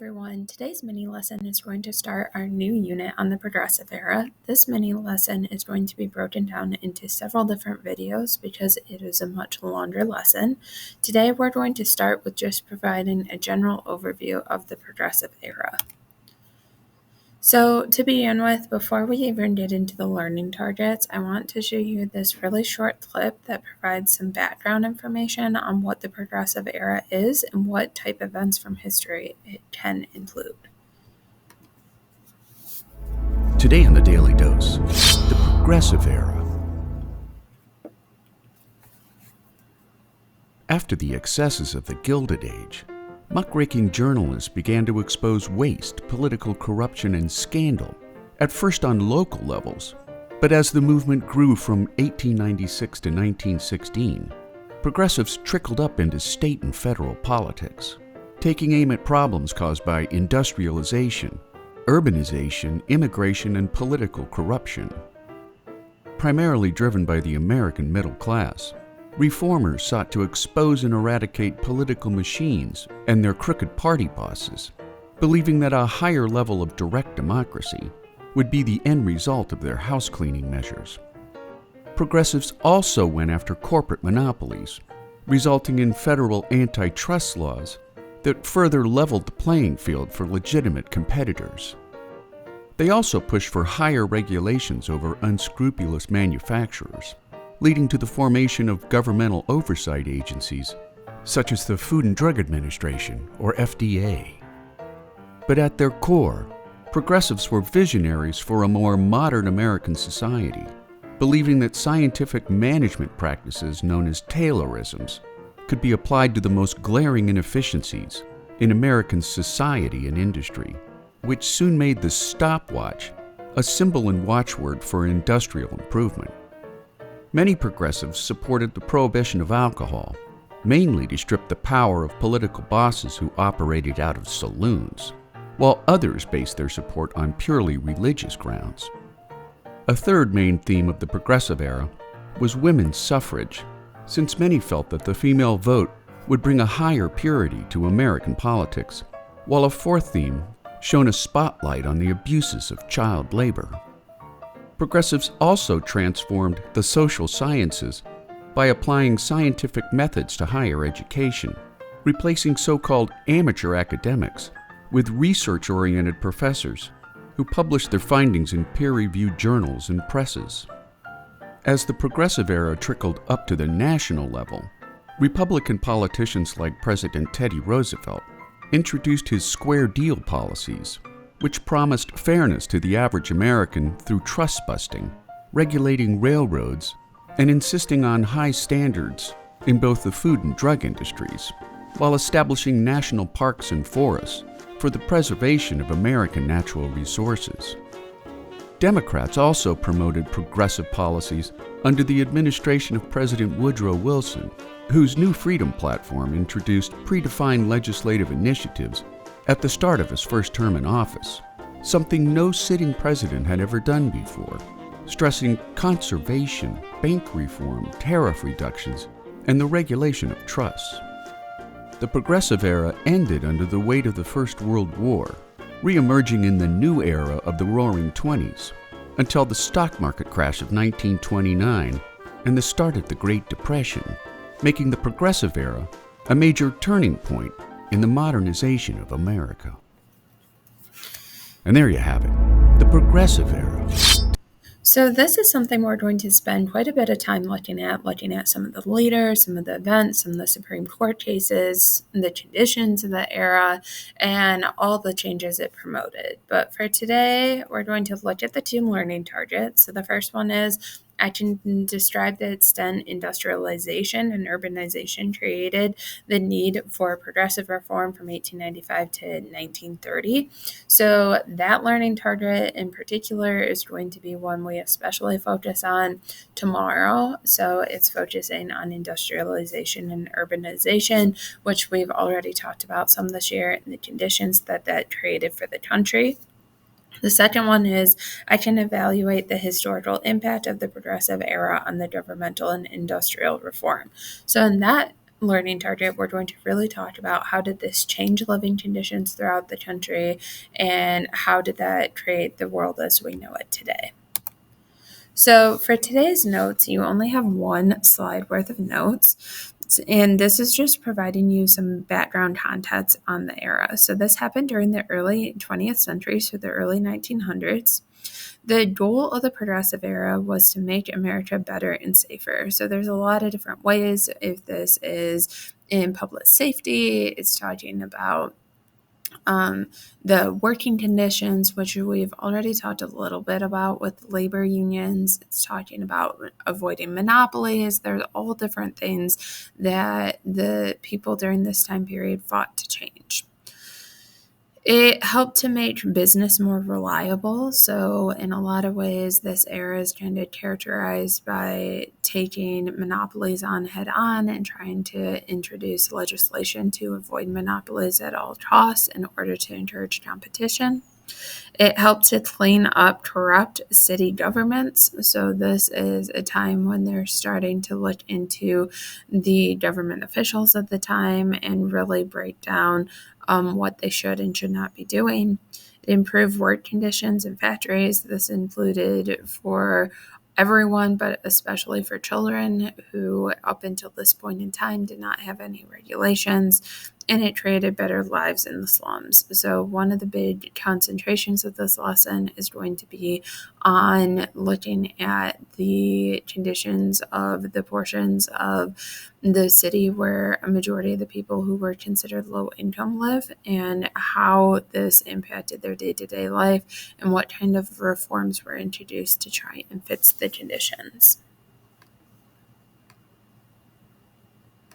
Everyone, today's mini lesson is going to start our new unit on the Progressive Era. This mini lesson is going to be broken down into several different videos because it is a much longer lesson. Today we're going to start with just providing a general overview of the Progressive Era. So to begin with, before we even get into the learning targets, I want to show you this really short clip that provides some background information on what the Progressive Era is and what type of events from history it can include. Today on the Daily Dose, the Progressive Era. After the excesses of the Gilded Age, muckraking journalists began to expose waste, political corruption, and scandal, at first on local levels. But as the movement grew from 1896 to 1916, progressives trickled up into state and federal politics, taking aim at problems caused by industrialization, urbanization, immigration, and political corruption. Primarily driven by the American middle class, reformers sought to expose and eradicate political machines and their crooked party bosses, believing that a higher level of direct democracy would be the end result of their house-cleaning measures. Progressives also went after corporate monopolies, resulting in federal antitrust laws that further leveled the playing field for legitimate competitors. They also pushed for higher regulations over unscrupulous manufacturers, leading to the formation of governmental oversight agencies such as the Food and Drug Administration, or FDA. But at their core, progressives were visionaries for a more modern American society, believing that scientific management practices known as Taylorisms could be applied to the most glaring inefficiencies in American society and industry, which soon made the stopwatch a symbol and watchword for industrial improvement. Many progressives supported the prohibition of alcohol, mainly to strip the power of political bosses who operated out of saloons, while others based their support on purely religious grounds. A third main theme of the Progressive Era was women's suffrage, since many felt that the female vote would bring a higher purity to American politics, while a fourth theme shone a spotlight on the abuses of child labor. Progressives also transformed the social sciences by applying scientific methods to higher education, replacing so-called amateur academics with research-oriented professors who published their findings in peer-reviewed journals and presses. As the Progressive Era trickled up to the national level, Republican politicians like President Teddy Roosevelt introduced his Square Deal policies, which promised fairness to the average American through trust busting, regulating railroads, and insisting on high standards in both the food and drug industries, while establishing national parks and forests for the preservation of American natural resources. Democrats also promoted progressive policies under the administration of President Woodrow Wilson, whose New Freedom platform introduced predefined legislative initiatives at the start of his first term in office, something no sitting president had ever done before, stressing conservation, bank reform, tariff reductions, and the regulation of trusts. The Progressive Era ended under the weight of the First World War, re-emerging in the new era of the Roaring Twenties, until the stock market crash of 1929 and the start of the Great Depression, making the Progressive Era a major turning point in the modernization of America. And there you have it, the Progressive Era. So this is something we're going to spend quite a bit of time looking at some of the leaders, some of the events, some of the Supreme Court cases, the conditions of the era, and all the changes it promoted. But for today, we're going to look at the two learning targets. So the first one is I can describe the extent industrialization and urbanization created the need for progressive reform from 1895 to 1930. So that learning target in particular is going to be one we especially focus on tomorrow. So it's focusing on industrialization and urbanization, which we've already talked about some this year, and the conditions that created for the country. The second one is I can evaluate the historical impact of the Progressive Era on the governmental and industrial reform. So in that learning target, we're going to really talk about how did this change living conditions throughout the country and how did that create the world as we know it today. So for today's notes, you only have one slide worth of notes. And this is just providing you some background context on the era. So this happened during the early 20th century, so the early 1900s. The goal of the progressive era was to make America better and safer. So there's a lot of different ways. If this is in public safety, it's talking about the working conditions, which we've already talked a little bit about with labor unions. It's talking about avoiding monopolies. There's all different things that the people during this time period fought to change. It helped to make business more reliable. So, in a lot of ways, this era is kind of characterized by taking monopolies on head on and trying to introduce legislation to avoid monopolies at all costs in order to encourage competition. It helped to clean up corrupt city governments. So, this is a time when they're starting to look into the government officials of the time and really break down what they should and should not be doing. It improved work conditions in factories. This included for everyone, but especially for children who, up until this point in time, did not have any regulations, and it created better lives in the slums. So, one of the big concentrations of this lesson is going to be on looking at the conditions of the portions of the city where a majority of the people who were considered low income live and how this impacted their day-to-day life and what kind of reforms were introduced to try and fix the conditions.